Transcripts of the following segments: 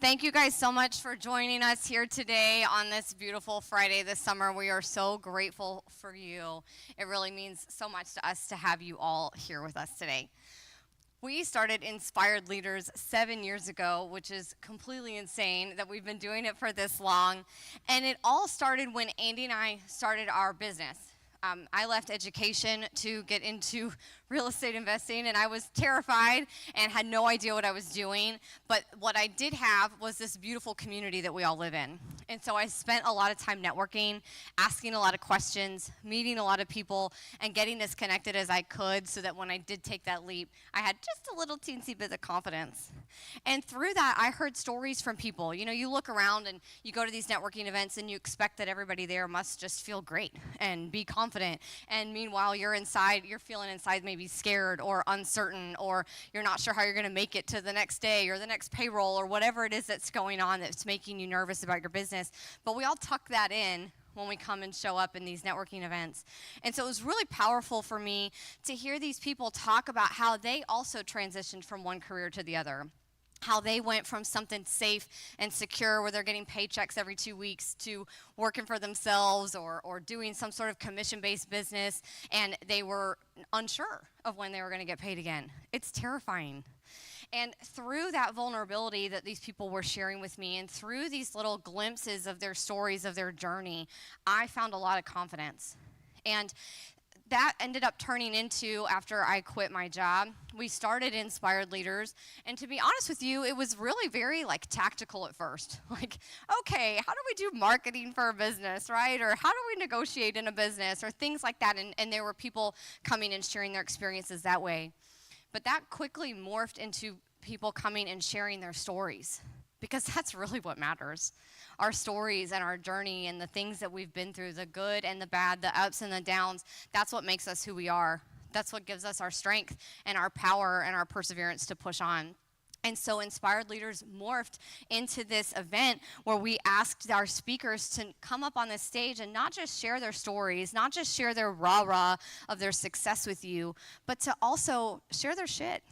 Thank you guys so much for joining us here today on this beautiful Friday this summer. We are so grateful for you. It really means so much to us to have you all here with us today. We started Inspired Leaders 7 years ago, which is completely insane that we've been doing it for this long. And it all started when Andy and I started our business. I left education to get into real estate investing, and I was terrified and had no idea what I was doing. But what I did have was this beautiful community that we all live in. And so I spent a lot of time networking, asking a lot of questions, meeting a lot of people, and getting as connected as I could so that when I did take that leap, I had just a little teensy bit of confidence. And through that, I heard stories from people. You know, you look around and you go to these networking events and you expect that everybody there must just feel great and be confident. And meanwhile, you're feeling inside maybe scared or uncertain, or you're not sure how you're going to make it to the next day or the next payroll or whatever it is that's going on that's making you nervous about your business. But we all tuck that in when we come and show up in these networking events. And so it was really powerful for me to hear these people talk about how they also transitioned from one career to the other. How they went from something safe and secure where they're getting paychecks every 2 weeks to working for themselves or doing some sort of commission-based business, and they were unsure of when they were going to get paid again. It's terrifying. And through that vulnerability that these people were sharing with me, and through these little glimpses of their stories of their journey, I found a lot of confidence. And that ended up turning into, after I quit my job, we started Inspired Leaders. And to be honest with you, it was really very tactical at first. Okay, how do we do marketing for a business, right? Or how do we negotiate in a business, or things like that. And there were people coming and sharing their experiences that way. But that quickly morphed into people coming and sharing their stories, because that's really what matters. Our stories and our journey and the things that we've been through, the good and the bad, the ups and the downs, that's what makes us who we are. That's what gives us our strength and our power and our perseverance to push on. And so Inspired Leaders morphed into this event where we asked our speakers to come up on this stage and not just share their stories, not just share their rah-rah of their success with you, but to also share their shit.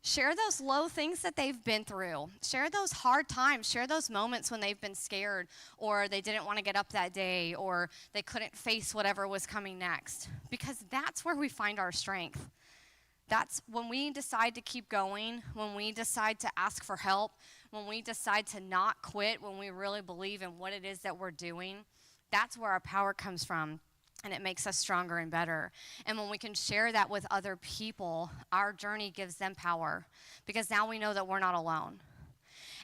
Share those low things that they've been through. Share those hard times. Share those moments when they've been scared, or they didn't want to get up that day, or they couldn't face whatever was coming next. Because that's where we find our strength. That's when we decide to keep going, when we decide to ask for help, when we decide to not quit, when we really believe in what it is that we're doing. That's where our power comes from. And it makes us stronger and better. And when we can share that with other people, our journey gives them power, because now we know that we're not alone.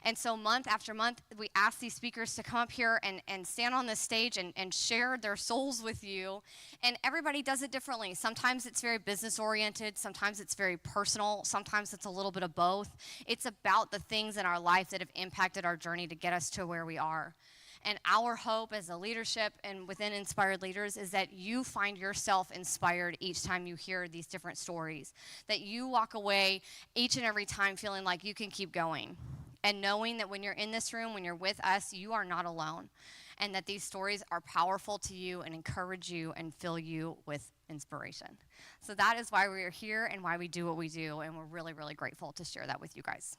And so month after month, we ask these speakers to come up here and stand on this stage and share their souls with you. And everybody does it differently. Sometimes it's very business-oriented. Sometimes it's very personal. Sometimes it's a little bit of both. It's about the things in our life that have impacted our journey to get us to where we are. And our hope as a leadership and within Inspired Leaders is that you find yourself inspired each time you hear these different stories, that you walk away each and every time feeling like you can keep going, and knowing that when you're in this room, when you're with us, you are not alone, and that these stories are powerful to you and encourage you and fill you with inspiration. So that is why we are here and why we do what we do, and we're really, really grateful to share that with you guys.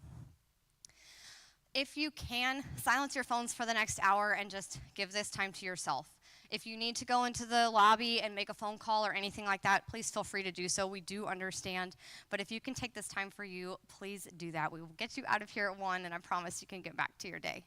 If you can, silence your phones for the next hour and just give this time to yourself. If you need to go into the lobby and make a phone call or anything like that, please feel free to do so. We do understand. But if you can take this time for you, please do that. We will get you out of here at 1, and I promise you can get back to your day.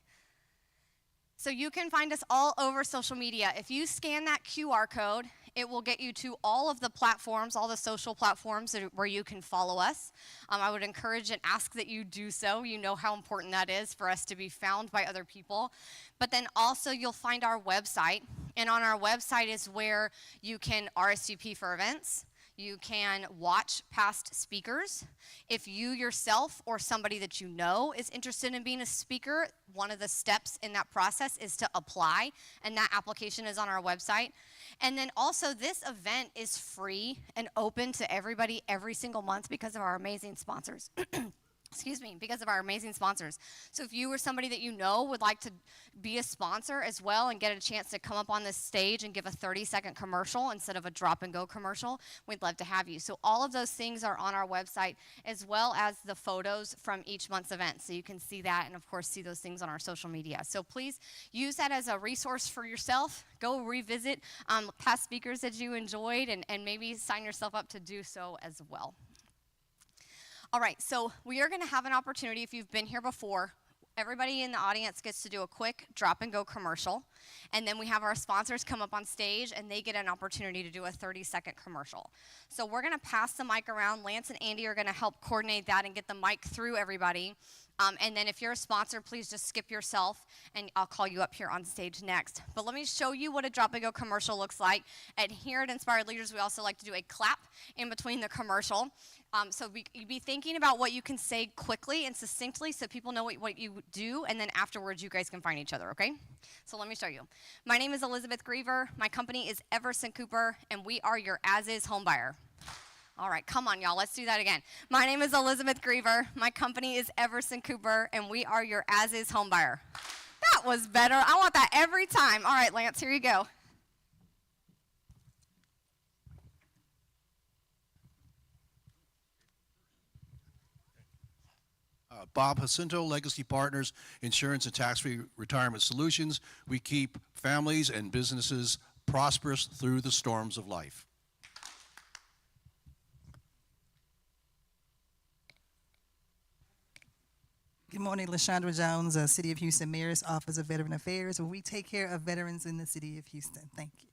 So you can find us all over social media. If you scan that QR code, it will get you to all of the platforms, all the social platforms where you can follow us. I would encourage and ask that you do so. You know how important that is for us to be found by other people. But then also you'll find our website. And on our website is where you can RSVP for events. You can watch past speakers. If you yourself or somebody that you know is interested in being a speaker, one of the steps in that process is to apply, and that application is on our website. And then also, this event is free and open to everybody every single month because of our amazing sponsors. because of our amazing sponsors. So if you or somebody that you know would like to be a sponsor as well and get a chance to come up on this stage and give a 30-second commercial instead of a drop and go commercial, we'd love to have you. So all of those things are on our website, as well as the photos from each month's event. So you can see that and of course see those things on our social media. So please use that as a resource for yourself. Go revisit past speakers that you enjoyed and maybe sign yourself up to do so as well. All right, so we are going to have an opportunity. If you've been here before, everybody in the audience gets to do a quick drop and go commercial, and then we have our sponsors come up on stage and they get an opportunity to do a 30-second commercial. So we're going to pass the mic around. Lance and Andy are going to help coordinate that and get the mic through everybody. And then if you're a sponsor, please just skip yourself, and I'll call you up here on stage next. But let me show you what a drop and go commercial looks like. And here at Inspired Leaders, we also like to do a clap in between the commercial. So you'd be thinking about what you can say quickly and succinctly so people know what you do, and then afterwards you guys can find each other, okay? So let me show you. My name is Elizabeth Griever. My company is Everson Cooper, and we are your as-is home buyer. All right, come on, y'all. Let's do that again. My name is Elizabeth Griever. My company is Everson Cooper, and we are your as-is home buyer. That was better. I want that every time. All right, Lance, here you go. Bob Jacinto, Legacy Partners, Insurance and Tax-Free Retirement Solutions. We keep families and businesses prosperous through the storms of life. Good morning, LaShondra Jones, City of Houston Mayor's Office of Veteran Affairs, where we take care of veterans in the City of Houston. Thank you.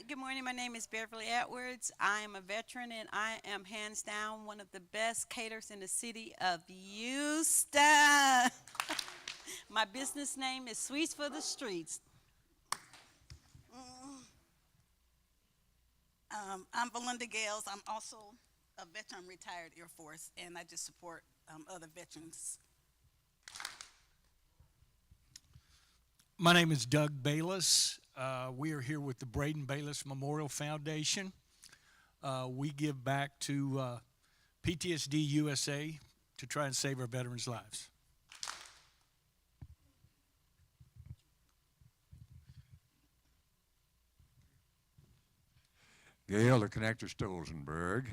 Good morning, my name is Beverly Edwards. I am a veteran and I am hands down one of the best caterers in the City of Houston. My business name is Sweets for the Streets. I'm Belinda Gales. I'm also a veteran retired Air Force, and I just support other veterans. My name is Doug Bayless. We are here with the Braden Bayless Memorial Foundation. We give back to PTSD USA to try and save our veterans' lives. Gail, the Connector Stolzenberg,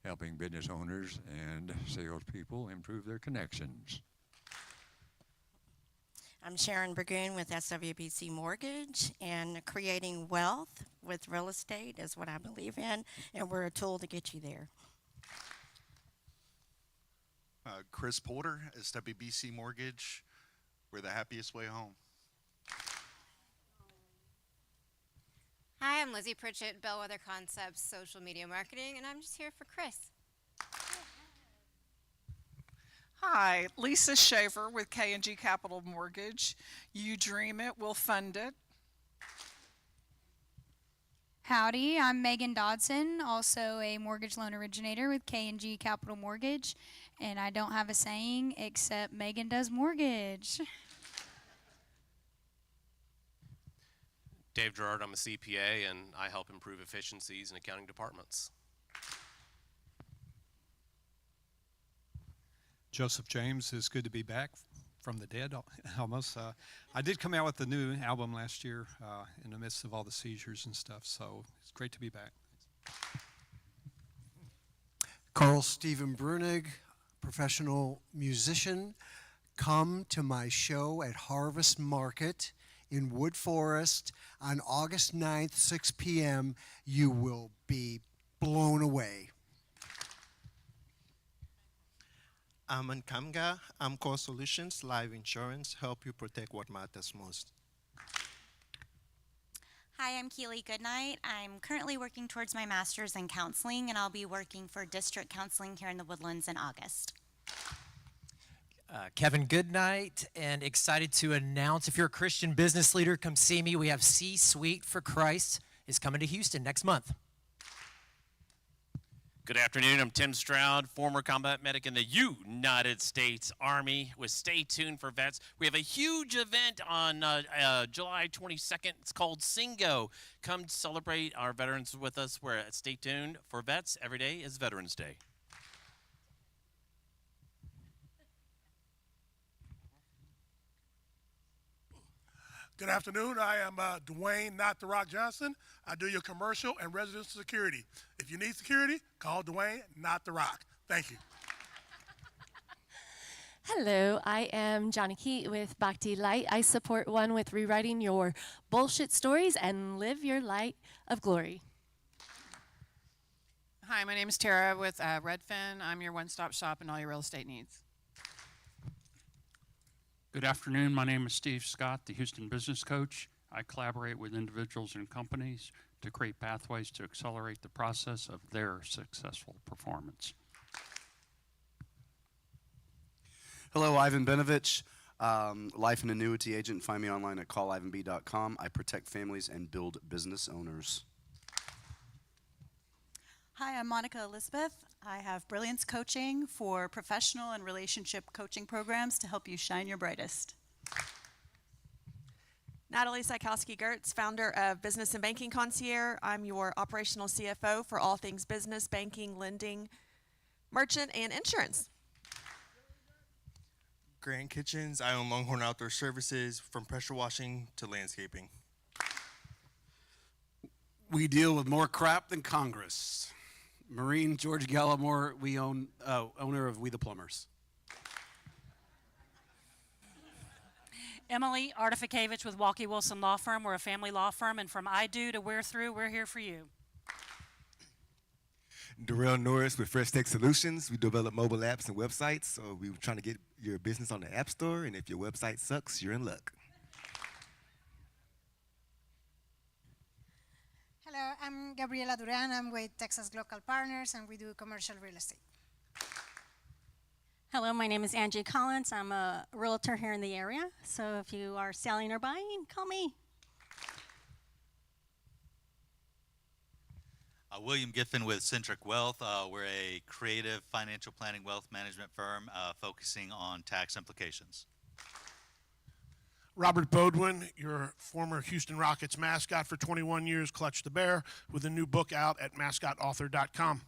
helping business owners and salespeople improve their connections. I'm Sharon Burgoon with SWBC Mortgage, and creating wealth with real estate is what I believe in, and we're a tool to get you there. Chris Porter, SWBC Mortgage. We're the happiest way home. Hi, I'm Lizzie Pritchett, Bellwether Concepts Social Media Marketing, and I'm just here for Chris. Hi, Lisa Shaver with K&G Capital Mortgage. You dream it, we'll fund it. Howdy, I'm Megan Dodson, also a mortgage loan originator with K&G Capital Mortgage, and I don't have a saying except Megan does mortgage. Dave Gerard, I'm a CPA, and I help improve efficiencies in accounting departments. Joseph James, is good to be back from the dead almost. I did come out with a new album last year in the midst of all the seizures and stuff, so it's great to be back. Carl Steven Brunig, professional musician. Come to my show at Harvest Market in Wood Forest on August 9th, 6 p.m. You will be blown away. I'm Nkamga. Amcor Solutions Life Insurance, help you protect what matters most. Hi, I'm Keely Goodnight. I'm currently working towards my master's in counseling, and I'll be working for district counseling here in the Woodlands in August. Kevin Goodnight, and excited to announce, if you're a Christian business leader, come see me. We have C-Suite for Christ is coming to Houston next month. Good afternoon. I'm Tim Stroud, former combat medic in the United States Army with Stay Tuned for Vets. We have a huge event on July 22nd. It's called Singo. Come celebrate our veterans with us. We're at Stay Tuned for Vets. Every day is Veterans Day. Good afternoon. I am Dwayne Not the Rock Johnson. I do your commercial and residential security. If you need security, call Dwayne Not the Rock. Thank you. Hello, I am Johnny Key with Bhakti Light. I support one with rewriting your bullshit stories and live your light of glory. Hi, my name is Tara with Redfin. I'm your one-stop shop in all your real estate needs. Good afternoon. My name is Steve Scott, the Houston Business Coach. I collaborate with individuals and companies to create pathways to accelerate the process of their successful performance. Hello, Ivan Benovich, life and annuity agent. Find me online at callivanb.com. I protect families and build business owners. Hi, I'm Monica Elizabeth. I have Brilliance Coaching for professional and relationship coaching programs to help you shine your brightest. Natalie Sykowski-Gertz, founder of Business and Banking Concierge. I'm your operational CFO for all things business, banking, lending, merchant, and insurance. Grant Kitchens, I own Longhorn Outdoor Services, from pressure washing to landscaping. We deal with more crap than Congress. Marine George Gallimore, we own owner of We the Plumbers. Emily Artifikevich with Walkie Wilson Law Firm. We're a family law firm, and from I Do to We're Through, we're here for you. Darrell Norris with Fresh Tech Solutions. We develop mobile apps and websites, so we're trying to get your business on the App Store, and if your website sucks, you're in luck. Hello, I'm Gabriela Duran. I'm with Texas Local Partners, and we do commercial real estate. Hello, my name is Angie Collins. I'm a realtor here in the area, so if you are selling or buying, call me. William Giffen with Centric Wealth. We're a creative financial planning wealth management firm focusing on tax implications. Robert Bodwin, your former Houston Rockets mascot for 21 years, Clutch the Bear, with a new book out at mascotauthor.com.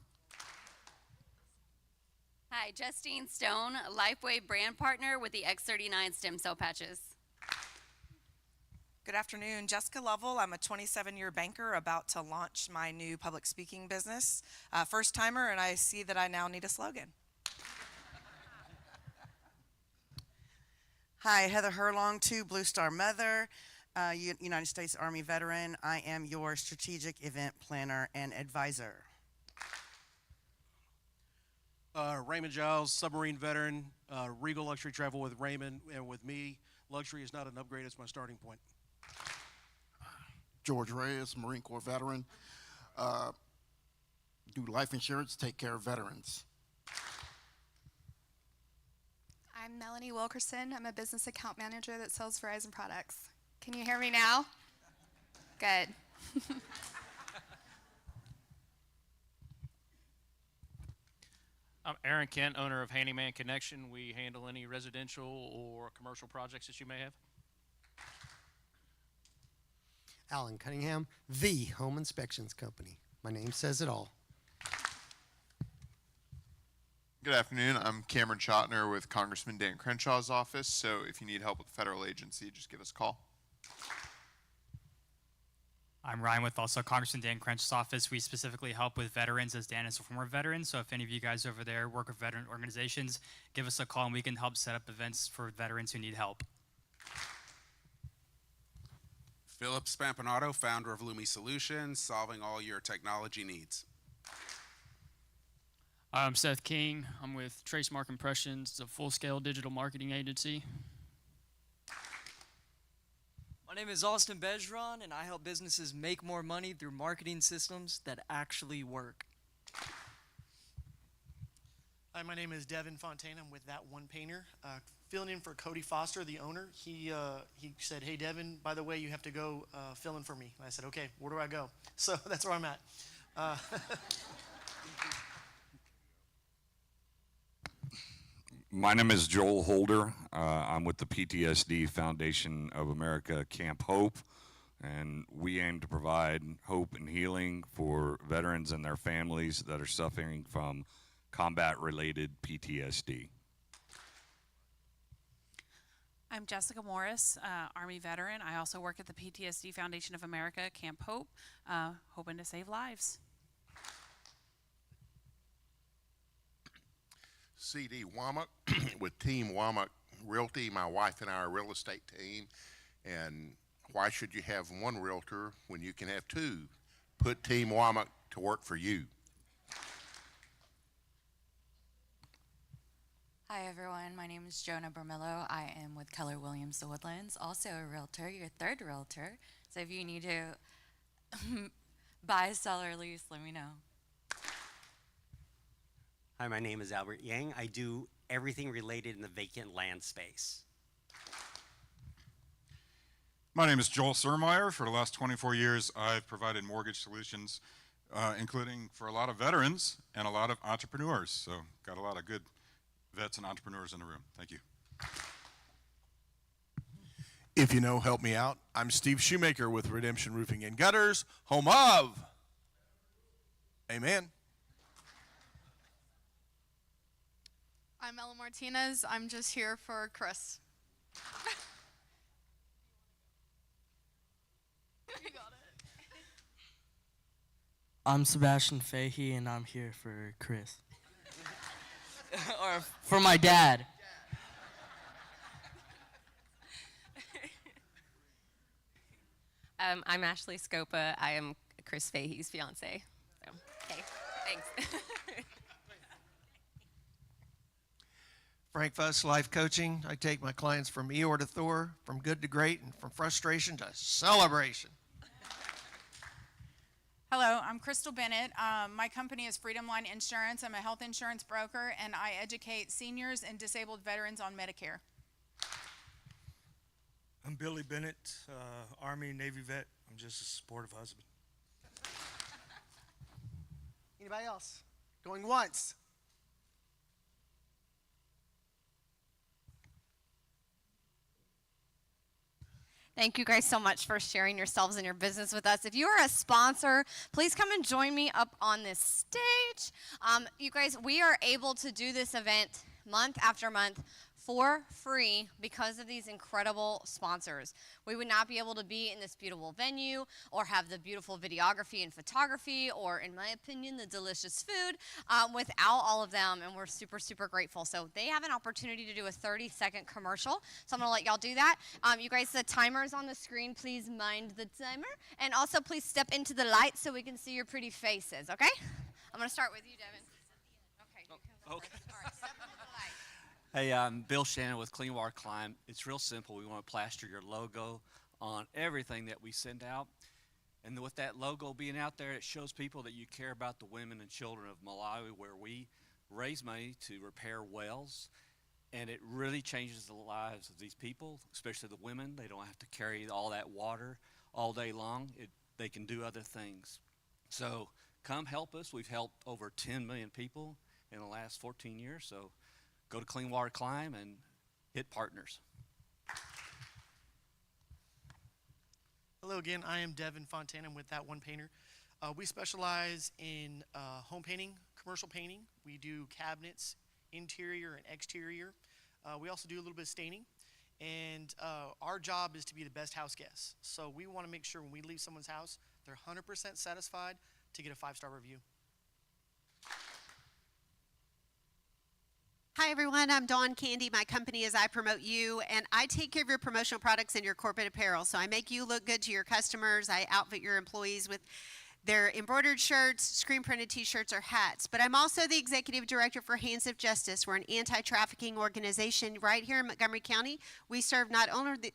Hi, Justine Stone, Lifeway brand partner with the X39 stem cell patches. Good afternoon, Jessica Lovell. I'm a 27-year banker about to launch my new public speaking business. First timer, and I see that I now need a slogan. Hi, Heather Herlong, too, Blue Star Mother, United States Army veteran. I am your strategic event planner and advisor. Raymond Giles, submarine veteran, Regal Luxury Travel with Raymond, and with me, luxury is not an upgrade, it's my starting point. George Reyes, Marine Corps veteran, do life insurance, take care of veterans. I'm Melanie Wilkerson. I'm a business account manager that sells Verizon products. Can you hear me now? Good. I'm Aaron Kent, owner of Handyman Connection. We handle any residential or commercial projects that you may have. Alan Cunningham, the Home Inspections Company. My name says it all. Good afternoon. I'm Cameron Chotner with Congressman Dan Crenshaw's office. So if you need help with the federal agency, just give us a call. I'm Ryan with also Congressman Dan Crenshaw's office. We specifically help with veterans, as Dan is a former veteran. So if any of you guys over there work with veteran organizations, give us a call and we can help set up events for veterans who need help. Philip Spampanato, founder of Lumi Solutions, solving all your technology needs. I'm Seth King. I'm with Tracemark Impressions. It's a full-scale digital marketing agency. My name is Austin Bezron, and I help businesses make more money through marketing systems that actually work. Hi, my name is Devin Fontaine. I'm with That One Painter. Filling in for Cody Foster, the owner. He said, hey, Devin, by the way, you have to go fill in for me. And I said, okay, where do I go? So that's where I'm at. My name is Joel Holder. I'm with the PTSD Foundation of America Camp Hope, and we aim to provide hope and healing for veterans and their families that are suffering from combat-related PTSD. I'm Jessica Morris, Army veteran. I also work at the PTSD Foundation of America Camp Hope, hoping to save lives. CD Womack with Team Womack Realty. My wife and I are a real estate team. And why should you have one realtor when you can have two? Put Team Womack to work for you. Hi everyone, my name is Jonah Bermillo. I am with Keller Williams The Woodlands, also a realtor, your third realtor. So if you need to buy, sell, or lease, let me know. Hi, my name is Albert Yang. I do everything related in the vacant land space. My name is Joel Surmeyer. For the last 24 years, I've provided mortgage solutions, including for a lot of veterans and a lot of entrepreneurs. So got a lot of good vets and entrepreneurs in the room. Thank you. If you know, help me out. I'm Steve Shoemaker with Redemption Roofing and Gutters, home of. Amen. I'm Ella Martinez. I'm just here for Chris. I'm Sebastian Fahey, and I'm here for Chris. Or for my dad. I'm Ashley Scopa. I am Chris Fahey's fiance. So, okay, thanks. Frank Fuss, Life Coaching. I take my clients from Eeyore to Thor, from good to great, and from frustration to celebration. Hello, I'm Crystal Bennett. My company is Freedom Line Insurance. I'm a health insurance broker, and I educate seniors and disabled veterans on Medicare. I'm Billy Bennett, Army, Navy vet. I'm just a supportive husband. Anybody else? Going once. Thank you guys so much for sharing yourselves and your business with us. If you are a sponsor, please come and join me up on this stage. You guys, we are able to do this event month after month for free because of these incredible sponsors. We would not be able to be in this beautiful venue or have the beautiful videography and photography or, in my opinion, the delicious food without all of them, and we're super, super grateful. So they have an opportunity to do a 30-second commercial, so I'm going to let y'all do that. You guys, the timer is on the screen. Please mind the timer, and also please step into the light so we can see your pretty faces, okay? I'm going to start with you, Devin. Okay. Okay. All right, step into the light. Hey, I'm Bill Shannon with Clean Water Climb. It's real simple. We want to plaster your logo on everything that we send out. And with that logo being out there, it shows people that you care about the women and children of Malawi, where we raise money to repair wells. And it really changes the lives of these people, especially the women. They don't have to carry all that water all day long. They can do other things. So come help us. We've helped over 10 million people in the last 14 years. So go to Clean Water Climb and hit partners. Hello again, I am Devin Fontana. I'm with That One Painter. We specialize in home painting, commercial painting. We do cabinets, interior and exterior. We also do a little bit of staining. And our job is to be the best house guests. So we want to make sure when we leave someone's house, they're 100% satisfied to get a 5-star review. Hi everyone, I'm Dawn Candy. My company is I Promote You, and I take care of your promotional products and your corporate apparel. So I make you look good to your customers. I outfit your employees with their embroidered shirts, screen printed t-shirts, or hats. But I'm also the executive director for Hands of Justice. We're an anti-trafficking organization right here in Montgomery County. We serve not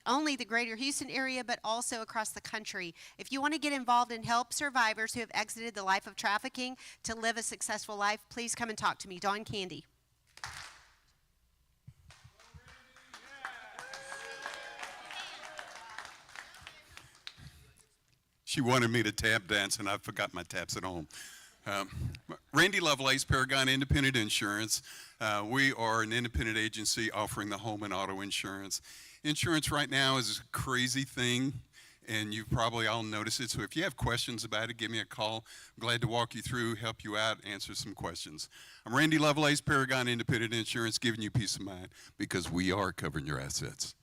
only the greater Houston area, but also across the country. If you want to get involved and help survivors who have exited the life of trafficking to live a successful life, please come and talk to me. Dawn Candy. She wanted me to tap dance, and I forgot my taps at home. Randy Lovelace, Paragon Independent Insurance. We are an independent agency offering the home and auto insurance. Insurance right now is a crazy thing, and you've probably all noticed it. So if you have questions about it, give me a call. I'm glad to walk you through, help you out, answer some questions. I'm Randy Lovelace, Paragon Independent Insurance, giving you peace of mind because we are covering your assets.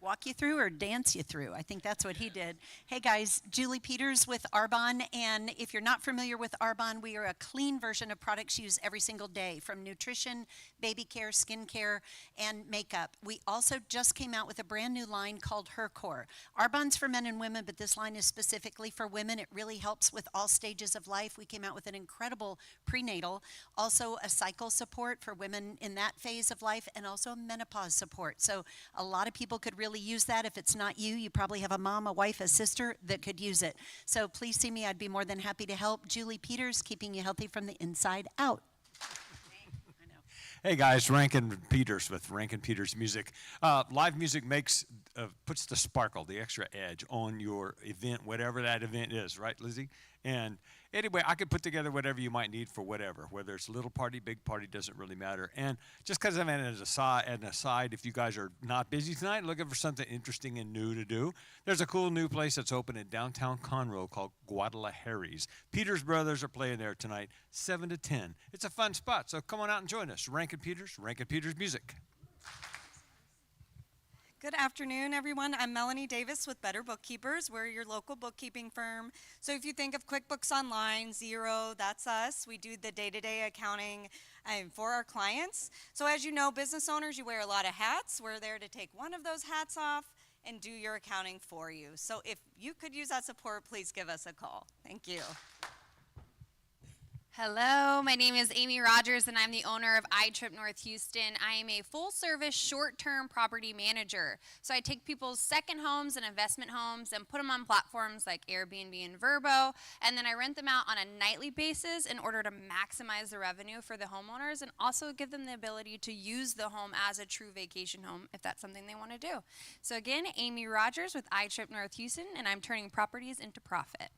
Walk you through or dance you through. I think that's what he did. Hey guys, Julie Peters with Arbonne, and if you're not familiar with Arbonne, we are a clean version of products used every single day, from nutrition, baby care, skin care, and makeup. We also just came out with a brand new line called HerCore. Arbonne's for men and women, but this line is specifically for women. It really helps with all stages of life. We came out with an incredible prenatal, also a cycle support for women in that phase of life, and also menopause support. So a lot of people could really use that. If it's not you, you probably have a mom, a wife, a sister that could use it. So please see me. I'd be more than happy to help. Julie Peters, keeping you healthy from the inside out. Hey guys, Rankin Peters with Rankin Peters Music. Live music puts the sparkle, the extra edge on your event, whatever that event is, right, Lizzie? And anyway, I could put together whatever you might need for whatever, whether it's little party, big party, doesn't really matter. And just because I'm an aside, if you guys are not busy tonight, looking for something interesting and new to do, there's a cool new place that's open in downtown Conroe called Guadalajara's. Peters Brothers are playing there tonight, 7 to 10. It's a fun spot, so come on out and join us. Rankin Peters Music. Good afternoon, everyone. I'm Melanie Davis with Better Bookkeepers. We're your local bookkeeping firm. So if you think of QuickBooks Online, Xero, that's us. We do the day-to-day accounting for our clients. So as you know, business owners, you wear a lot of hats. We're there to take one of those hats off and do your accounting for you. So if you could use that support, please give us a call. Thank you. Hello, my name is Amy Rogers and I'm the owner of iTrip North Houston. I am a full-service short-term property manager. So I take people's second homes and investment homes and put them on platforms like Airbnb and Vrbo, and then I rent them out on a nightly basis in order to maximize the revenue for the homeowners and also give them the ability to use the home as a true vacation home if that's something they want to do. So again, Amy Rogers with iTrip North Houston, and I'm turning properties into profit.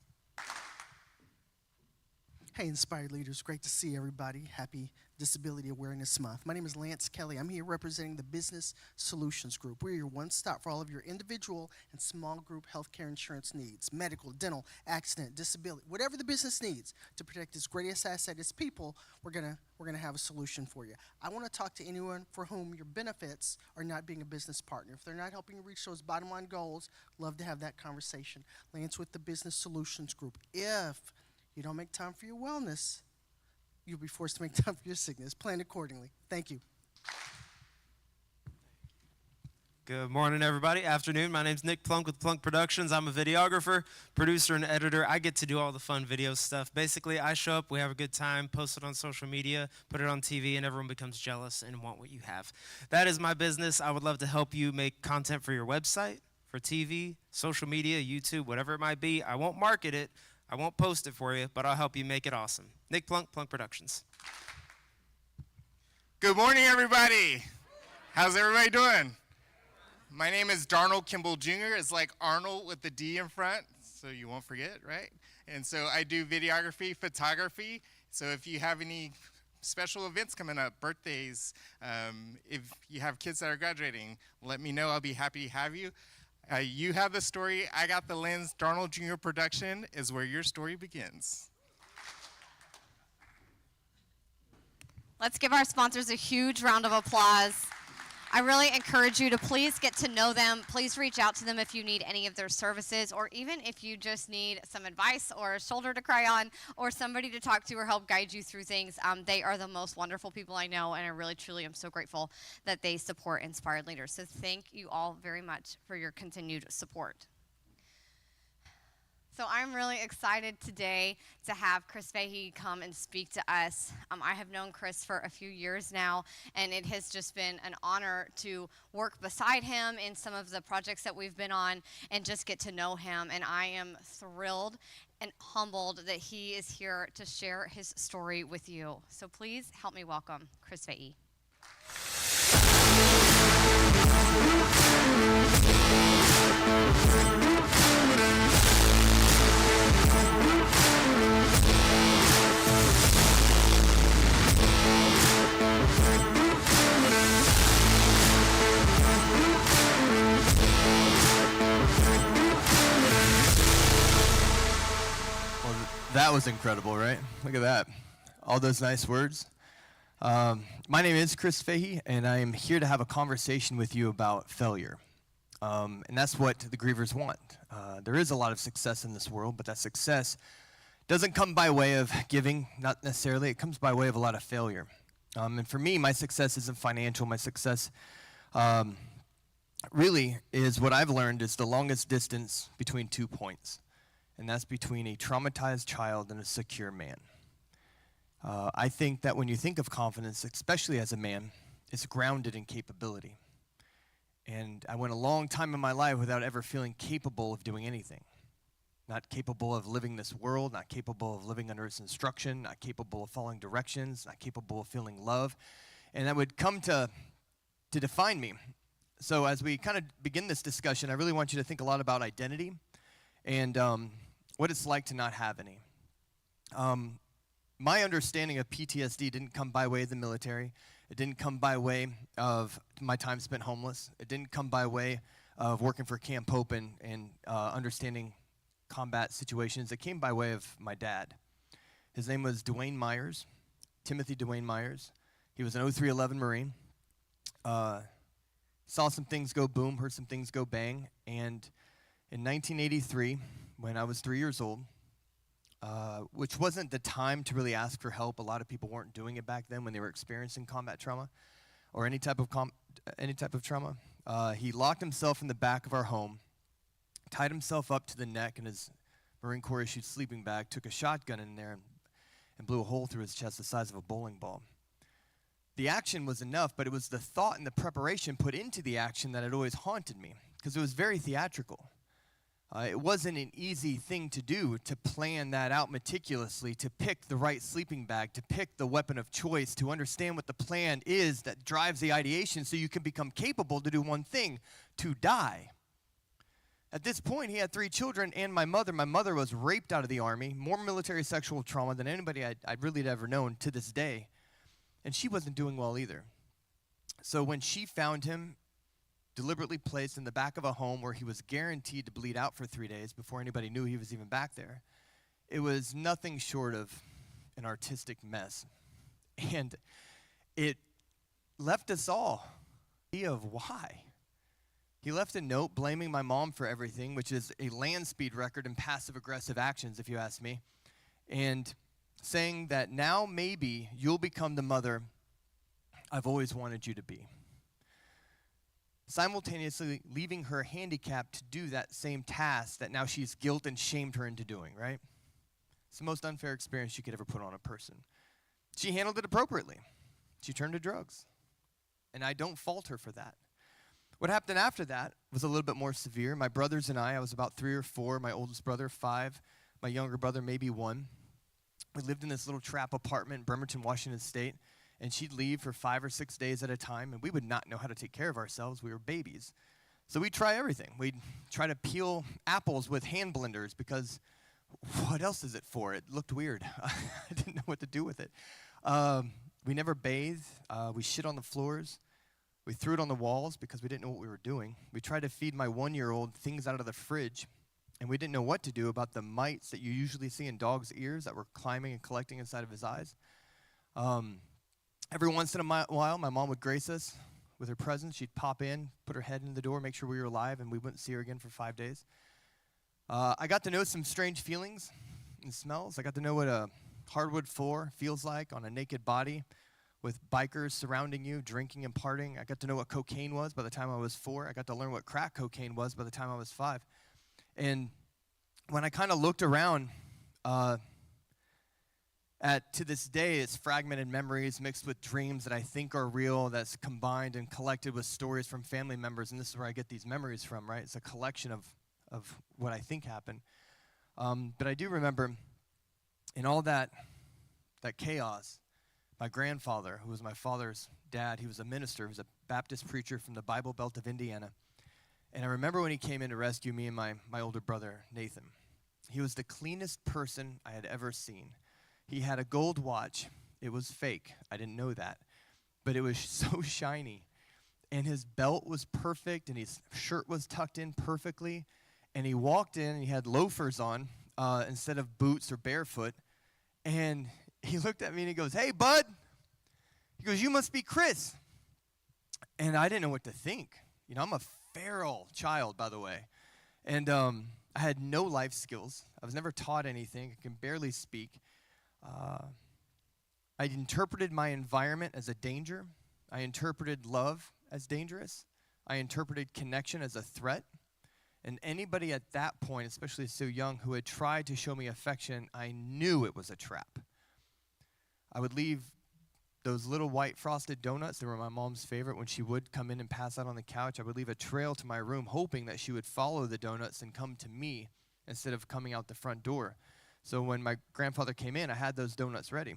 Hey, Inspired Leaders, great to see everybody. Happy Disability Awareness Month. My name is Lance Kelly. I'm here representing the Business Solutions Group. We're your one stop for all of your individual and small group healthcare insurance needs, medical, dental, accident, disability, whatever the business needs to protect its greatest asset, its people, we're gonna have a solution for you. I want to talk to anyone for whom your benefits are not being a business partner. If they're not helping you reach those bottom line goals, love to have that conversation. Lance with the Business Solutions Group. If you don't make time for your wellness, you'll be forced to make time for your sickness. Plan accordingly. Thank you. Good morning, everybody. Afternoon. My name's Nick Plunk with Plunk Productions. I'm a videographer, producer, and editor. I get to do all the fun video stuff. Basically, I show up, we have a good time, post it on social media, put it on TV, and everyone becomes jealous and want what you have. That is my business. I would love to help you make content for your website, for TV, social media, YouTube, whatever it might be. I won't market it. I won't post it for you, but I'll help you make it awesome. Nick Plunk, Plunk Productions. Good morning, everybody. How's everybody doing? My name is Darnold Kimball Jr. It's like Arnold with the D in front, so you won't forget, right? And so I do videography, photography. So if you have any special events coming up, birthdays, if you have kids that are graduating, let me know. I'll be happy to have you. You have the story, I got the lens. Darnold Jr. Production is where your story begins. Let's give our sponsors a huge round of applause. I really encourage you to please get to know them. Please reach out to them if you need any of their services, or even if you just need some advice or a shoulder to cry on or somebody to talk to or help guide you through things. They are the most wonderful people I know, and I really, truly am so grateful that they support Inspired Leaders. So thank you all very much for your continued support. So I'm really excited today to have Chris Fahey come and speak to us. I have known Chris for a few years now, and it has just been an honor to work beside him in some of the projects that we've been on and just get to know him. And I am thrilled and humbled that he is here to share his story with you. So please help me welcome Chris Fahey. That was incredible, right? Look at that. All those nice words. My name is Chris Fahey, and I am here to have a conversation with you about failure. And that's what the grievers want. There is a lot of success in this world, but that success doesn't come by way of giving, not necessarily. It comes by way of a lot of failure. And for me, my success isn't financial. My success really is what I've learned is the longest distance between 2 points, and that's between a traumatized child and a secure man. I think that when you think of confidence, especially as a man, it's grounded in capability. And I went a long time in my life without ever feeling capable of doing anything. Not capable of living this world, not capable of living under its instruction, not capable of following directions, not capable of feeling love. And that would come to define me. So as we kind of begin this discussion, I really want you to think a lot about identity and what it's like to not have any. My understanding of PTSD didn't come by way of the military. It didn't come by way of my time spent homeless. It didn't come by way of working for Camp Hope and understanding combat situations. It came by way of my dad. His name was Dwayne Myers, Timothy Dwayne Myers. He was an 0311 Marine. Saw some things go boom, heard some things go bang, and in 1983, when I was 3 years old, which wasn't the time to really ask for help. A lot of people weren't doing it back then when they were experiencing combat trauma or any type of trauma. He locked himself in the back of our home, tied himself up to the neck in his Marine Corps issued sleeping bag, took a shotgun in there and blew a hole through his chest the size of a bowling ball. The action was enough, but it was the thought and the preparation put into the action that had always haunted me because it was very theatrical. It wasn't an easy thing to do, to plan that out meticulously, to pick the right sleeping bag, to pick the weapon of choice, to understand what the plan is that drives the ideation so you can become capable to do one thing, to die. At this point, he had 3 children and my mother. My mother was raped out of the Army, more military sexual trauma than anybody I'd really ever known to this day. And she wasn't doing well either. So when she found him, deliberately placed in the back of a home where he was guaranteed to bleed out for 3 days before anybody knew he was even back there, it was nothing short of an artistic mess. And it left us all of why. He left a note blaming my mom for everything, which is a land speed record in passive-aggressive actions, if you ask me, and saying that now maybe you'll become the mother I've always wanted you to be. Simultaneously leaving her handicapped to do that same task that now she's guilt and shamed her into doing, right? It's the most unfair experience you could ever put on a person. She handled it appropriately. She turned to drugs. And I don't fault her for that. What happened after that was a little bit more severe. My brothers and I was about 3 or 4, my oldest brother 5, my younger brother maybe 1. We lived in this little trap apartment in Bremerton, Washington State. And she'd leave for 5 or 6 days at a time, and we would not know how to take care of ourselves. We were babies. So we'd try everything. We'd try to peel apples with hand blenders because what else is it for? It looked weird. I didn't know what to do with it. We never bathed. We shit on the floors. We threw it on the walls because we didn't know what we were doing. We tried to feed my 1-year-old things out of the fridge, and we didn't know what to do about the mites that you usually see in dogs' ears that were climbing and collecting inside of his eyes. Every once in a while, my mom would grace us with her presence. She'd pop in, put her head in the door, make sure we were alive, and we wouldn't see her again for 5 days. I got to know some strange feelings and smells. I got to know what a hardwood floor feels like on a naked body with bikers surrounding you, drinking and partying. I got to know what cocaine was by the time I was 4. I got to learn what crack cocaine was by the time I was 5. And when I kind of looked around, to this day, it's fragmented memories mixed with dreams that I think are real, that's combined and collected with stories from family members, and this is where I get these memories from, right? It's a collection of what I think happened. But I do remember in all that chaos, my grandfather, who was my father's dad, he was a minister, he was a Baptist preacher from the Bible Belt of Indiana. And I remember when he came in to rescue me and my older brother, Nathan. He was the cleanest person I had ever seen. He had a gold watch. It was fake. I didn't know that. But it was so shiny. And his belt was perfect, and his shirt was tucked in perfectly. And he walked in, and he had loafers on, instead of boots or barefoot. And he looked at me and he goes, "Hey, bud." He goes, "You must be Chris." And I didn't know what to think. You know, I'm a feral child, by the way. And I had no life skills. I was never taught anything. I can barely speak. I interpreted my environment as a danger. I interpreted love as dangerous. I interpreted connection as a threat. And anybody at that point, especially so young, who had tried to show me affection, I knew it was a trap. I would leave those little white frosted donuts that were my mom's favorite when she would come in and pass out on the couch. I would leave a trail to my room hoping that she would follow the donuts and come to me instead of coming out the front door. So when my grandfather came in, I had those donuts ready.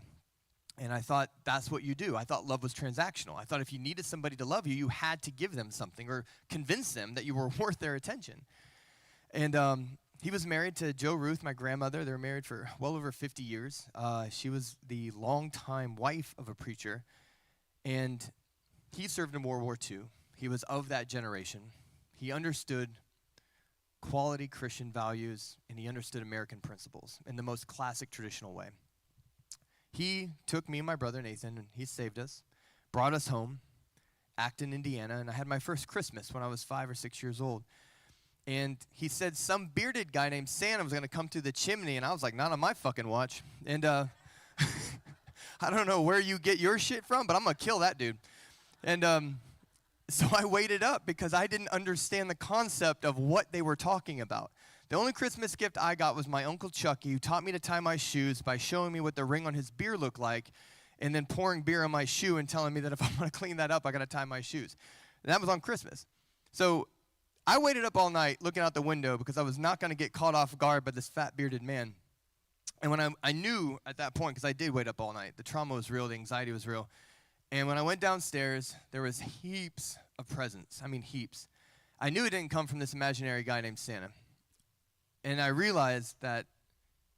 And I thought that's what you do. I thought love was transactional. I thought if you needed somebody to love you, you had to give them something or convince them that you were worth their attention. And he was married to Jo Ruth, my grandmother. They were married for well over 50 years. She was the longtime wife of a preacher. And he served in World War II. He was of that generation. He understood quality Christian values, and he understood American principles in the most classic traditional way. He took me and my brother Nathan, and he saved us, brought us home, Acton, Indiana, and I had my first Christmas when I was 5 or 6 years old. And he said some bearded guy named Santa was going to come through the chimney, and I was like, not on my fucking watch. And I don't know where you get your shit from, but I'm going to kill that dude. And so I waited up because I didn't understand the concept of what they were talking about. The only Christmas gift I got was my Uncle Chucky, who taught me to tie my shoes by showing me what the ring on his beer looked like and then pouring beer on my shoe and telling me that if I want to clean that up, I got to tie my shoes. And that was on Christmas. So I waited up all night looking out the window because I was not going to get caught off guard by this fat bearded man. And when I knew at that point, because I did wait up all night, the trauma was real, the anxiety was real. And when I went downstairs, there was heaps of presents. I mean, heaps. I knew it didn't come from this imaginary guy named Santa. And I realized that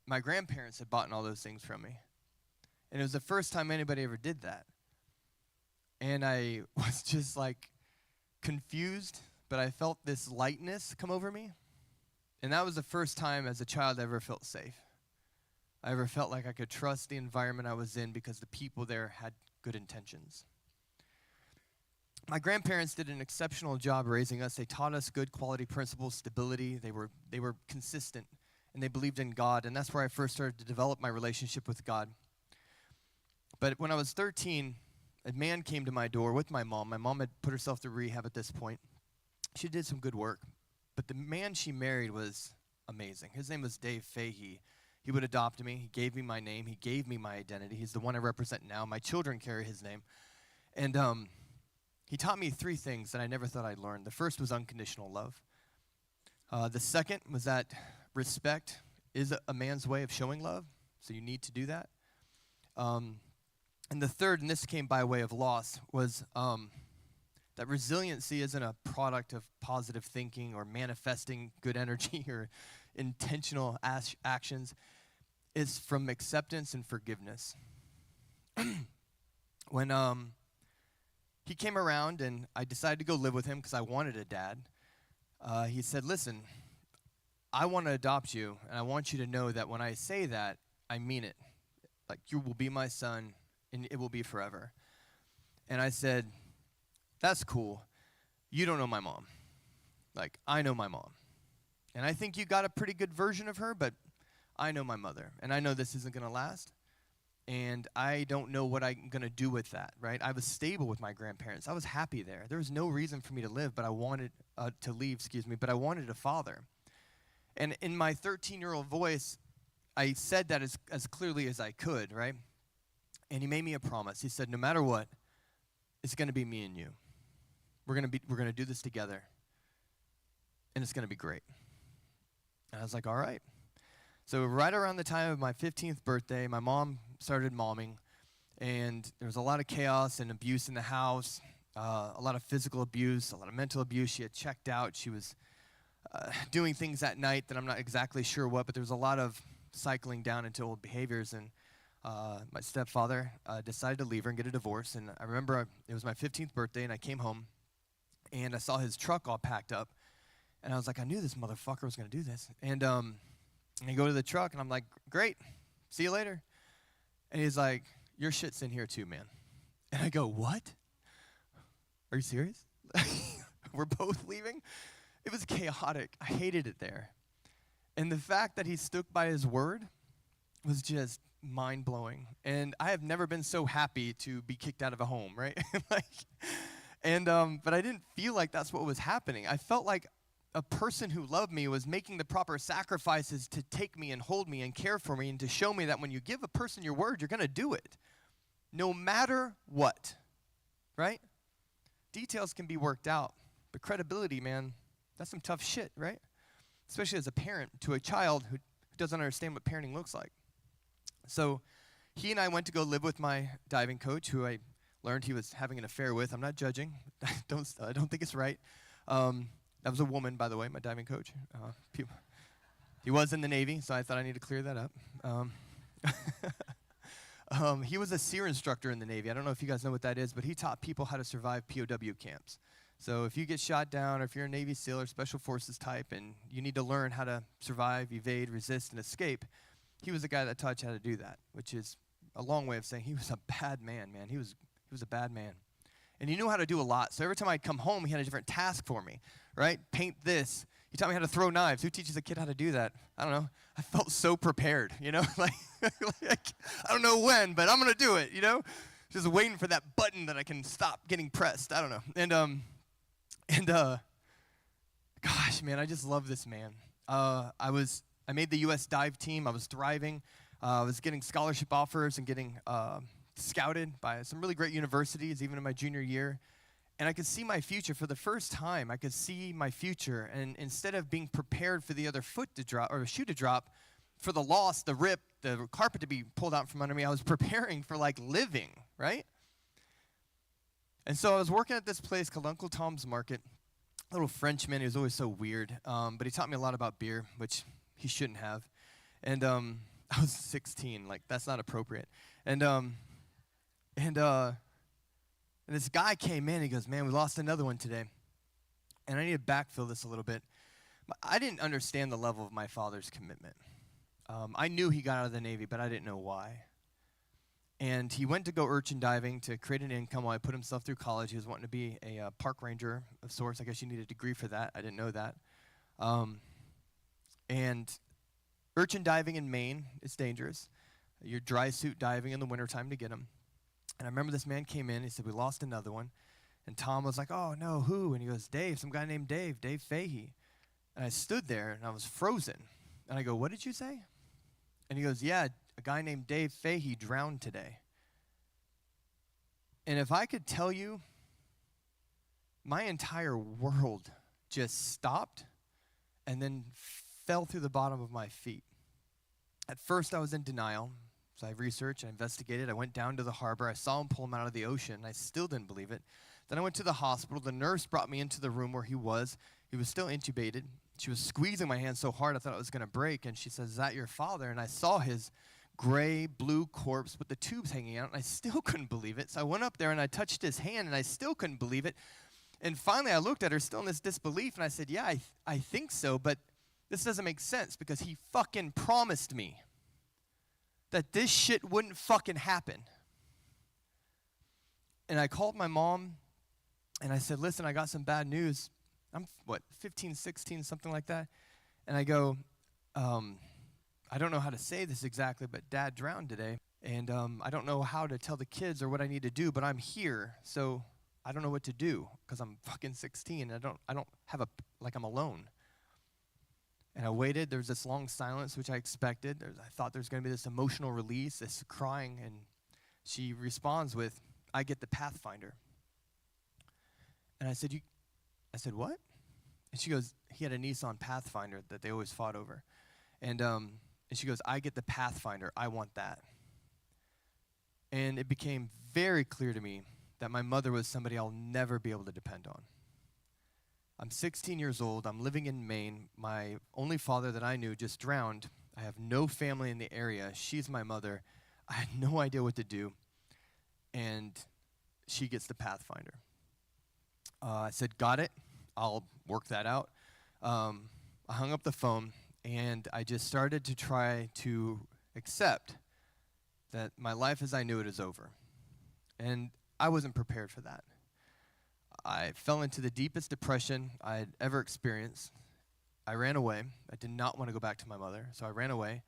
my grandparents had bought all those things from me. And it was the first time anybody ever did that. And I was just like confused, but I felt this lightness come over me. And that was the first time as a child I ever felt safe. I ever felt like I could trust the environment I was in because the people there had good intentions. My grandparents did an exceptional job raising us. They taught us good quality principles, stability. They were consistent, and they believed in God, and that's where I first started to develop my relationship with God. But when I was 13, a man came to my door with my mom. My mom had put herself through rehab at this point. She did some good work, but the man she married was amazing. His name was Dave Fahey. He would adopt me. He gave me my name. He gave me my identity. He's the one I represent now. My children carry his name. And he taught me 3 things that I never thought I'd learn. The first was unconditional love. The second was that respect is a man's way of showing love, so you need to do that. And the third, and this came by way of loss, was that resiliency isn't a product of positive thinking or manifesting good energy or intentional actions. It's from acceptance and forgiveness. When he came around and I decided to go live with him because I wanted a dad, he said, listen, I want to adopt you, and I want you to know that when I say that, I mean it. Like, you will be my son, and it will be forever. And I said, that's cool. You don't know my mom. Like, I know my mom. And I think you got a pretty good version of her, but I know my mother, and I know this isn't going to last. And I don't know what I'm going to do with that, right? I was stable with my grandparents. I was happy there. There was no reason for me to live, but I wanted to leave, but I wanted a father. And in my 13-year-old voice, I said that as clearly as I could, right? And he made me a promise. He said, no matter what, it's going to be me and you. We're going to do this together, and it's going to be great. And I was like, all right. So right around the time of my 15th birthday, my mom started momming, and there was a lot of chaos and abuse in the house, a lot of physical abuse, a lot of mental abuse. She had checked out. She was doing things that night that I'm not exactly sure what, but there was a lot of cycling down into old behaviors, and my stepfather decided to leave her and get a divorce. And I remember it was my 15th birthday, and I came home, and I saw his truck all packed up, and I was like, I knew this motherfucker was going to do this. And And I go to the truck, and I'm like, great, see you later. And he's like, your shit's in here too, man. And I go, what? Are you serious? We're both leaving? It was chaotic. I hated it there. And the fact that he stuck by his word was just mind-blowing. And I have never been so happy to be kicked out of a home, right? But I didn't feel like that's what was happening. I felt like a person who loved me was making the proper sacrifices to take me and hold me and care for me and to show me that when you give a person your word, you're going to do it, no matter what, right? Details can be worked out, but credibility, man, that's some tough shit, right? Especially as a parent to a child who doesn't understand what parenting looks like. So he and I went to go live with my diving coach, who I learned he was having an affair with. I'm not judging. I don't think it's right. That was a woman, by the way, my diving coach. He was in the Navy, so I thought I needed to clear that up. He was a SEER instructor in the Navy. I don't know if you guys know what that is, but he taught people how to survive POW camps. So if you get shot down, or if you're a Navy SEAL or Special Forces type, and you need to learn how to survive, evade, resist, and escape, he was the guy that taught you how to do that, which is a long way of saying he was a bad man, man. He was a bad man. And he knew how to do a lot. So every time I'd come home, he had a different task for me, right? Paint this. He taught me how to throw knives. Who teaches a kid how to do that? I don't know. I felt so prepared, you know? like I don't know when, but I'm going to do it, you know? Just waiting for that button that I can stop getting pressed. I don't know. Gosh, man, I just love this man. I made the U.S. dive team. I was thriving. I was getting scholarship offers and getting scouted by some really great universities, even in my junior year. And I could see my future for the first time. I could see my future. And instead of being prepared for the other foot to drop or shoe to drop, for the loss, the rip, the carpet to be pulled out from under me, I was preparing for like living, right? And so I was working at this place called Uncle Tom's Market. A little Frenchman. He was always so weird. But he taught me a lot about beer, which he shouldn't have. And I was 16. Like, that's not appropriate. And this guy came in. He goes, man, we lost another one today. And I need to backfill this a little bit. I didn't understand the level of my father's commitment. I knew he got out of the Navy, but I didn't know why. And he went to go urchin diving to create an income while he put himself through college. He was wanting to be a park ranger of sorts. I guess you need a degree for that. I didn't know that. And urchin diving in Maine is dangerous. You're dry suit diving in the wintertime to get them. And I remember this man came in. He said, we lost another one. And Tom was like, oh, no, who? And he goes, Dave, some guy named Dave Fahey. And I stood there, and I was frozen. And I go, what did you say? And he goes, yeah, a guy named Dave Fahey drowned today. And if I could tell you, my entire world just stopped and then fell through the bottom of my feet. At first, I was in denial. So I researched, I investigated, I went down to the harbor, I saw him pull him out of the ocean, and I still didn't believe it. Then I went to the hospital, the nurse brought me into the room where he was still intubated. She was squeezing my hand so hard I thought it was gonna break, and she says, is that your father? And I saw his gray, blue corpse with the tubes hanging out, and I still couldn't believe it. So I went up there and I touched his hand, and I still couldn't believe it. And finally I looked at her still in this disbelief, and I said, yeah, I think so, but this doesn't make sense because he fucking promised me that this shit wouldn't fucking happen. And I called my mom, and I said, listen, I got some bad news. I'm, 15, 16, something like that. And I go, I don't know how to say this exactly, but Dad drowned today. And I don't know how to tell the kids or what I need to do, but I'm here. So I don't know what to do because I'm fucking 16. And I don't have I'm alone. And I waited. There was this long silence, which I expected. I thought there was going to be this emotional release, this crying. And she responds with, I get the Pathfinder. And I said, what? And she goes, he had a Nissan Pathfinder that they always fought over. And she goes, I get the Pathfinder. I want that. And it became very clear to me that my mother was somebody I'll never be able to depend on. I'm 16 years old. I'm living in Maine. My only father that I knew just drowned. I have no family in the area. She's my mother. I had no idea what to do. And she gets the Pathfinder. I said, got it. I'll work that out. I hung up the phone, And I just started to try to accept that my life as I knew it is over. And I wasn't prepared for that. I fell into the deepest depression I had ever experienced. I ran away. I did not want to go back to my mother, so I ran away.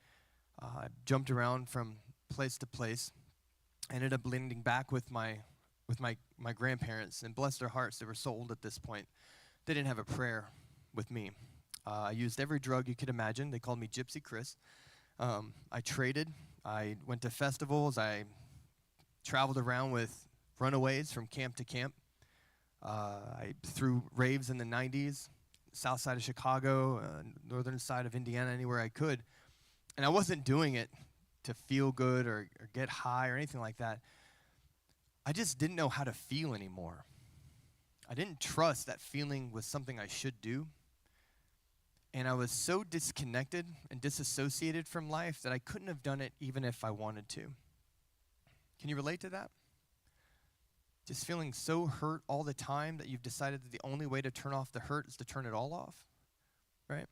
I jumped around from place to place. I ended up landing back with my grandparents, and bless their hearts, they were so old at this point. They didn't have a prayer with me. I used every drug you could imagine. They called me Gypsy Chris. I traded. I went to festivals. I traveled around with runaways from camp to camp. I threw raves in the 90s, south side of Chicago, northern side of Indiana, anywhere I could. And I wasn't doing it to feel good or get high or anything like that. I just didn't know how to feel anymore. I didn't trust that feeling was something I should do. And I was so disconnected and disassociated from life that I couldn't have done it even if I wanted to. Can you relate to that? Just feeling so hurt all the time that you've decided that the only way to turn off the hurt is to turn it all off, right?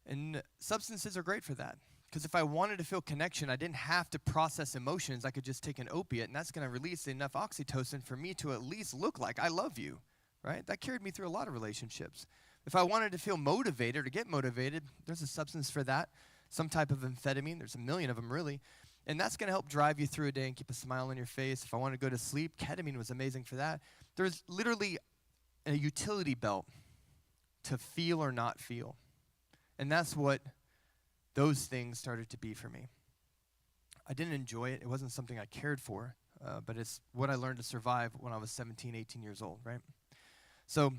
And substances are great for that. Because if I wanted to feel connection, I didn't have to process emotions. I could just take an opiate, and that's going to release enough oxytocin for me to at least look like I love you, right? That carried me through a lot of relationships. If I wanted to feel motivated or get motivated, there's a substance for that, some type of amphetamine. There's a million of them, really. And that's going to help drive you through a day and keep a smile on your face. If I want to go to sleep, ketamine was amazing for that. There's literally a utility belt to feel or not feel. And that's what those things started to be for me. I didn't enjoy it. It wasn't something I cared for, but it's what I learned to survive when I was 17, 18 years old, right? So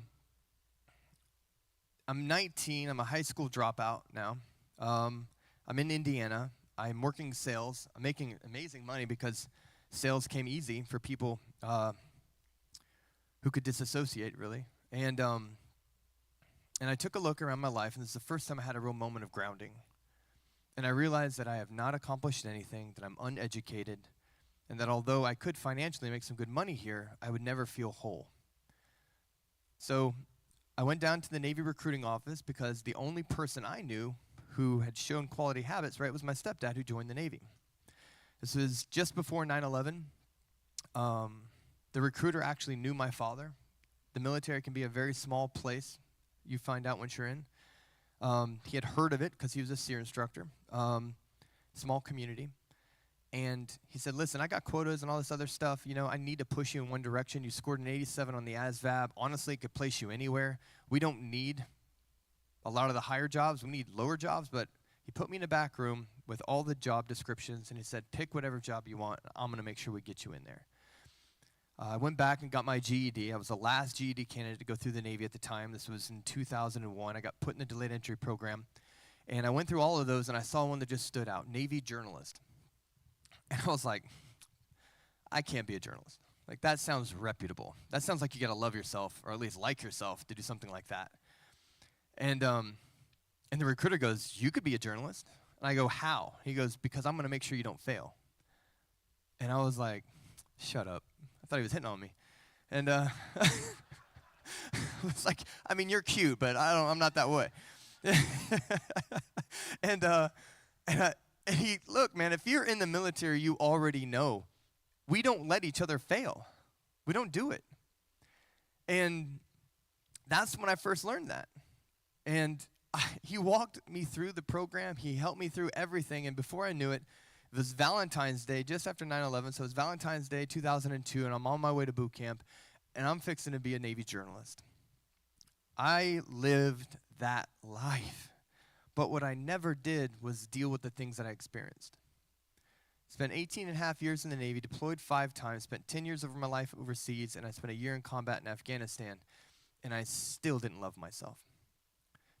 I'm 19. I'm a high school dropout now. I'm in Indiana. I'm working sales. I'm making amazing money because sales came easy for people who could disassociate, really. And I took a look around my life, and this is the first time I had a real moment of grounding. And I realized that I have not accomplished anything, that I'm uneducated, and that although I could financially make some good money here, I would never feel whole. So I went down to the Navy recruiting office because the only person I knew who had shown quality habits, right, was my stepdad who joined the Navy. This was just before 9/11. The recruiter actually knew my father. The military can be a very small place. You find out once you're in. He had heard of it because he was a SEER instructor, small community. And he said, listen, I got quotas and all this other stuff. You know, I need to push you in one direction. You scored an 87 on the ASVAB. Honestly, it could place you anywhere. We don't need a lot of the higher jobs. We need lower jobs. But he put me in a back room with all the job descriptions, and he said, pick whatever job you want. I'm going to make sure we get you in there. I went back and got my GED. I was the last GED candidate to go through the Navy at the time. This was in 2001. I got put in the delayed entry program. And I went through all of those, and I saw one that just stood out, Navy journalist. And I was like, I can't be a journalist. Like, that sounds reputable. That sounds like you got to love yourself, or at least like yourself, to do something like that. And the recruiter goes, you could be a journalist. And I go, how? He goes, because I'm going to make sure you don't fail. And I was like, shut up. I thought he was hitting on me. And it's like, I mean, you're cute, but I'm not that way. And he, look, man, if you're in the military, you already know we don't let each other fail. We don't do it. And that's when I first learned that. And he walked me through the program. He helped me through everything. And before I knew it, it was Valentine's Day, just after 9/11. So it was Valentine's Day 2002, and I'm on my way to boot camp, and I'm fixing to be a Navy journalist. I lived that life. But what I never did was deal with the things that I experienced. Spent 18 and a half years in the Navy, deployed 5 times, spent 10 years of my life overseas, and I spent a year in combat in Afghanistan, and I still didn't love myself.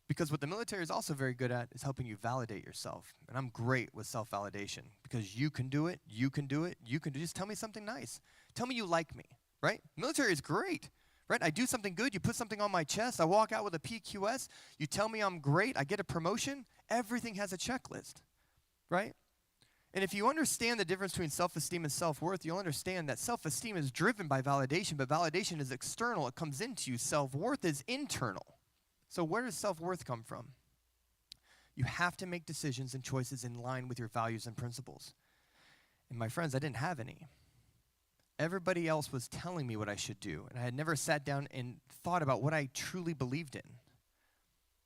Because what the military is also very good at is helping you validate yourself. And I'm great with self-validation because you can do it, you can do it, you can do it. Just tell me something nice. Tell me you like me, right? Military is great. Right? I do something good, you put something on my chest, I walk out with a PQS, you tell me I'm great, I get a promotion, everything has a checklist, right? And if you understand the difference between self-esteem and self-worth, you'll understand that self-esteem is driven by validation, but validation is external, it comes into you. Self-worth is internal. So where does self-worth come from? You have to make decisions and choices in line with your values and principles. And my friends, I didn't have any. Everybody else was telling me what I should do, and I had never sat down and thought about what I truly believed in.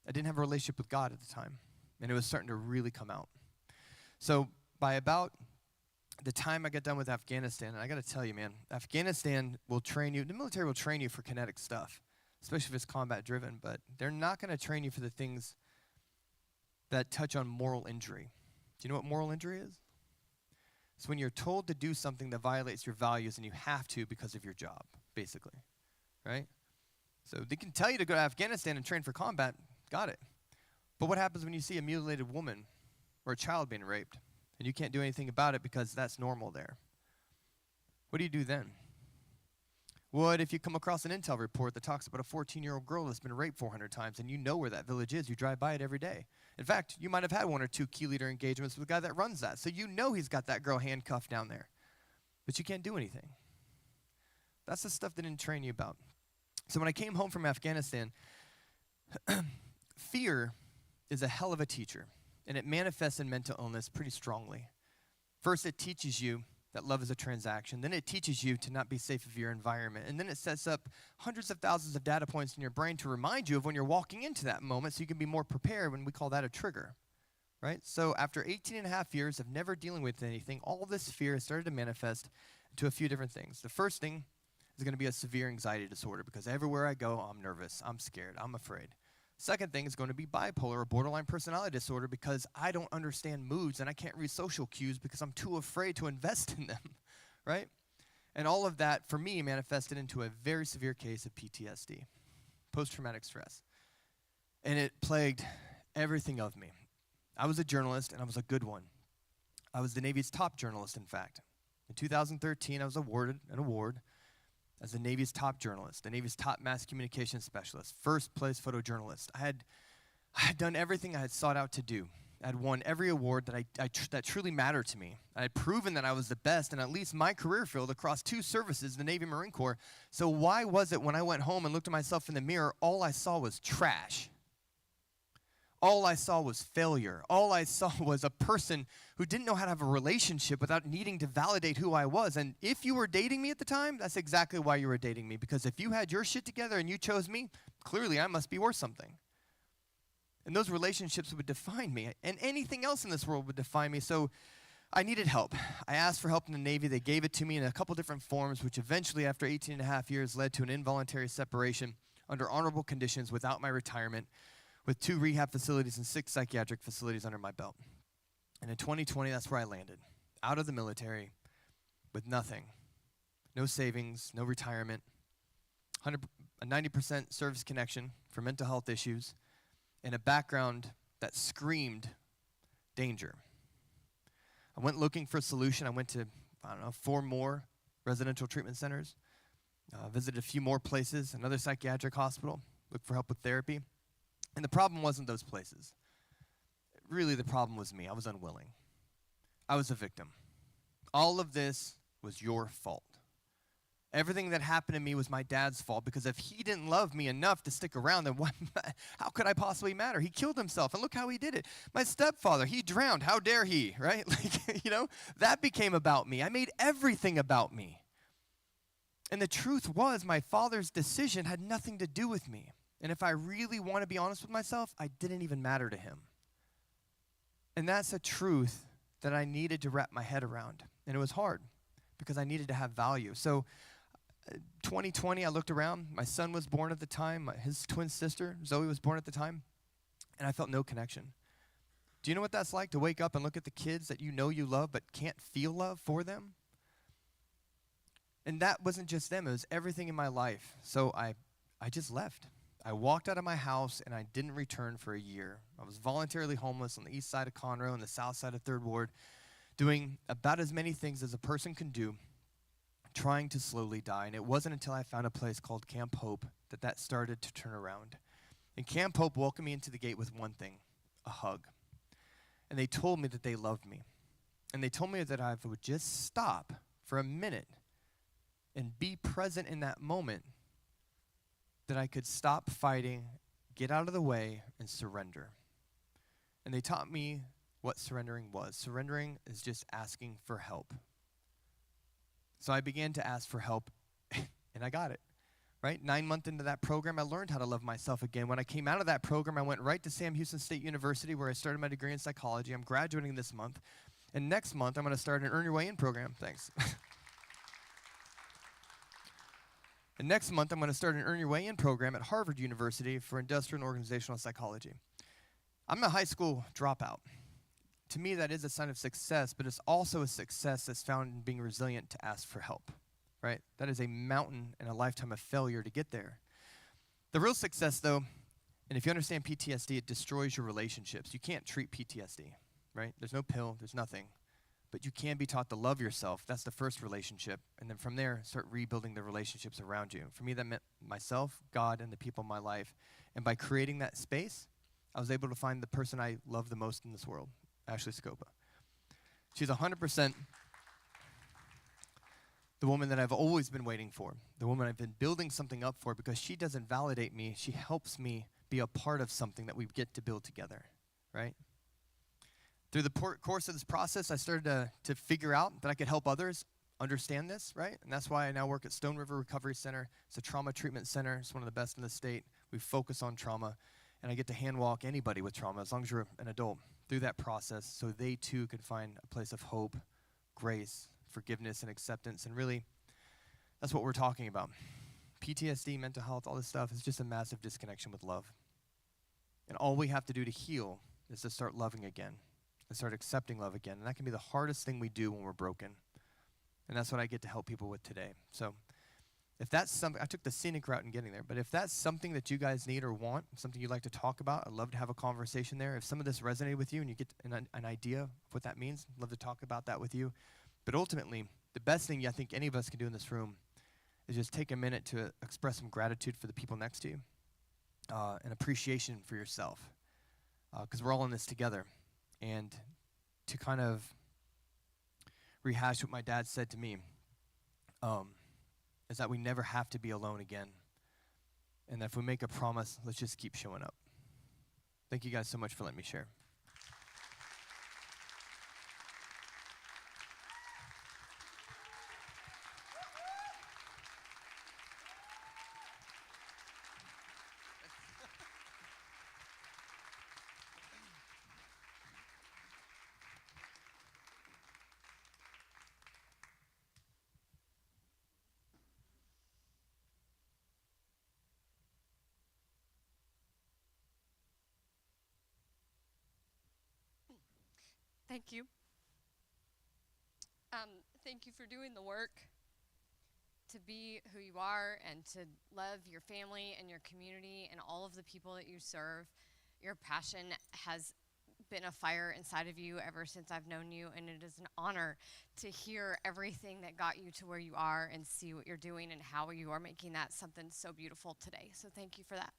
I didn't have a relationship with God at the time, and it was starting to really come out. So by about the time I got done with Afghanistan, and I got to tell you, man, Afghanistan will train you, the military will train you for kinetic stuff, especially if it's combat driven, but they're not going to train you for the things that touch on moral injury. Do you know what moral injury is? It's when you're told to do something that violates your values and you have to because of your job, basically, right? So they can tell you to go to Afghanistan and train for combat, got it. But what happens when you see a mutilated woman or a child being raped and you can't do anything about it because that's normal there? What do you do then? What if you come across an intel report that talks about a 14-year-old girl that's been raped 400 times and you know where that village is, you drive by it every day? In fact, you might have had 1 or 2 key leader engagements with the guy that runs that, so you know he's got that girl handcuffed down there. But you can't do anything. That's the stuff they didn't train you about. So when I came home from Afghanistan, fear is a hell of a teacher, and it manifests in mental illness pretty strongly. First, it teaches you that love is a transaction. Then it teaches you to not be safe of your environment. And then it sets up hundreds of thousands of data points in your brain to remind you of when you're walking into that moment so you can be more prepared, when we call that a trigger, right? So after 18 and a half years of never dealing with anything, all this fear has started to manifest into a few different things. The first thing is going to be a severe anxiety disorder because everywhere I go, I'm nervous, I'm scared, I'm afraid. Second thing is going to be bipolar or borderline personality disorder because I don't understand moods and I can't read social cues because I'm too afraid to invest in them, right? And all of that, for me, manifested into a very severe case of PTSD, post-traumatic stress. And it plagued everything of me. I was a journalist, and I was a good one. I was the Navy's top journalist, in fact. In 2013, I was awarded an award as the Navy's top journalist, the Navy's top mass communication specialist, first place photojournalist. I had done everything I had sought out to do. I had won every award that truly mattered to me. I had proven that I was the best in at least my career field across 2 services, the Navy Marine Corps. So why was it when I went home and looked at myself in the mirror, all I saw was trash? All I saw was failure. All I saw was a person who didn't know how to have a relationship without needing to validate who I was. And if you were dating me at the time, that's exactly why you were dating me. Because if you had your shit together and you chose me, clearly I must be worth something. And those relationships would define me. And anything else in this world would define me. So I needed help. I asked for help in the Navy. They gave it to me in a couple different forms, which eventually, after 18 and a half years, led to an involuntary separation under honorable conditions without my retirement, with 2 rehab facilities and 6 psychiatric facilities under my belt. And in 2020, that's where I landed, out of the military, with nothing. No savings, no retirement, a 90% service connection for mental health issues, and a background that screamed danger. I went looking for a solution. I went to, 4 more residential treatment centers, visited a few more places, another psychiatric hospital, looked for help with therapy. And the problem wasn't those places. Really, the problem was me. I was unwilling. I was a victim. All of this was your fault. Everything that happened to me was my dad's fault, because if he didn't love me enough to stick around, then how could I possibly matter? He killed himself, and look how he did it. My stepfather, he drowned. How dare he, right? That became about me. I made everything about me. And the truth was, my father's decision had nothing to do with me. And if I really want to be honest with myself, I didn't even matter to him. And that's a truth that I needed to wrap my head around. And it was hard because I needed to have value. So 2020, I looked around. My son was born at the time. His twin sister, Zoe, was born at the time. And I felt no connection. Do you know what that's like, to wake up and look at the kids that you know you love but can't feel love for them? And that wasn't just them. It was everything in my life. So I just left. I walked out of my house, and I didn't return for a year. I was voluntarily homeless on the east side of Conroe and the south side of 3rd Ward, doing about as many things as a person can do, trying to slowly die. And it wasn't until I found a place called Camp Hope that started to turn around. And Camp Hope welcomed me into the gate with one thing: a hug. And they told me that they loved me. And they told me that I would just stop for a minute and be present in that moment, that I could stop fighting, get out of the way, and surrender. And they taught me what surrendering was. Surrendering is just asking for help. So I began to ask for help, and I got it. Right? 9 months into that program, I learned how to love myself again. When I came out of that program, I went right to Sam Houston State University, where I started my degree in psychology. I'm graduating this month. And next month, I'm going to start an Earn Your Way In program. Thanks. And next month, I'm going to start an Earn Your Way In program at Harvard University for industrial and organizational psychology. I'm a high school dropout. To me, that is a sign of success, but it's also a success that's found in being resilient to ask for help. Right? That is a mountain and a lifetime of failure to get there. The real success, though, and if you understand PTSD, it destroys your relationships. You can't treat PTSD, right? There's no pill, there's nothing. But you can be taught to love yourself. That's the first relationship. And then from there, start rebuilding the relationships around you. For me, that meant myself, God, and the people in my life. And by creating that space, I was able to find the person I love the most in this world, Ashley Scopa. She's 100% the woman that I've always been waiting for, the woman I've been building something up for, because she doesn't validate me. She helps me be a part of something that we get to build together, right? Through the course of this process, I started to figure out that I could help others understand this, right? And that's why I now work at Stone River Recovery Center. It's a trauma treatment center. It's one of the best in the state. We focus on trauma, and I get to hand walk anybody with trauma, as long as you're an adult, through that process, so they too can find a place of hope, grace, forgiveness, and acceptance. And really, that's what we're talking about. PTSD, mental health, all this stuff is just a massive disconnection with love. And all we have to do to heal is to start loving again and start accepting love again. And that can be the hardest thing we do when we're broken. And that's what I get to help people with today. So if that's something, I took the scenic route in getting there, but if that's something that you guys need or want, something you'd like to talk about, I'd love to have a conversation there. If some of this resonated with you and you get an idea of what that means, I'd love to talk about that with you. But ultimately, the best thing I think any of us can do in this room is just take a minute to express some gratitude for the people next to you and appreciation for yourself, because we're all in this together. And to kind of rehash what my dad said to me is that we never have to be alone again. And that if we make a promise, let's just keep showing up. Thank you guys so much for letting me share. Thank you. Thank you for doing the work to be who you are and to love your family and your community and all of the people that you serve. Your passion has been a fire inside of you ever since I've known you, and it is an honor to hear everything that got you to where you are and see what you're doing and how you are making that something so beautiful today. So thank you for that.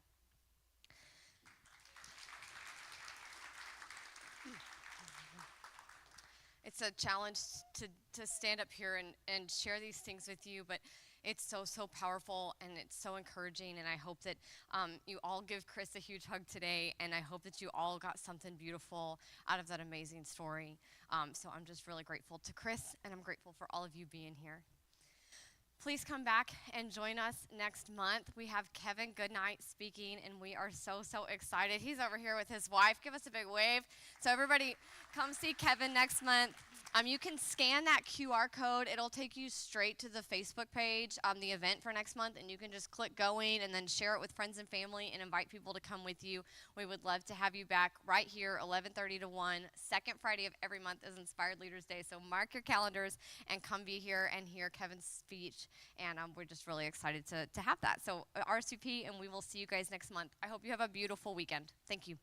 It's a challenge to stand up here and share these things with you, but it's so powerful and it's so encouraging, and I hope that you all give Chris a huge hug today, and I hope that you all got something beautiful out of that amazing story. So I'm just really grateful to Chris, and I'm grateful for all of you being here. Please come back and join us next month. We have Kevin Goodnight speaking, and we are so excited. He's over here with his wife. Give us a big wave. So everybody, come see Kevin next month. You can scan that QR code. It'll take you straight to the Facebook page, the event for next month, and you can just click going and then share it with friends and family and invite people to come with you. We would love to have you back right here, 11:30 to 1. Second Friday of every month is Inspired Leaders Day, so mark your calendars and come be here and hear Kevin's speech, and we're just really excited to have that. So RSVP, and we will see you guys next month. I hope you have a beautiful weekend. Thank you.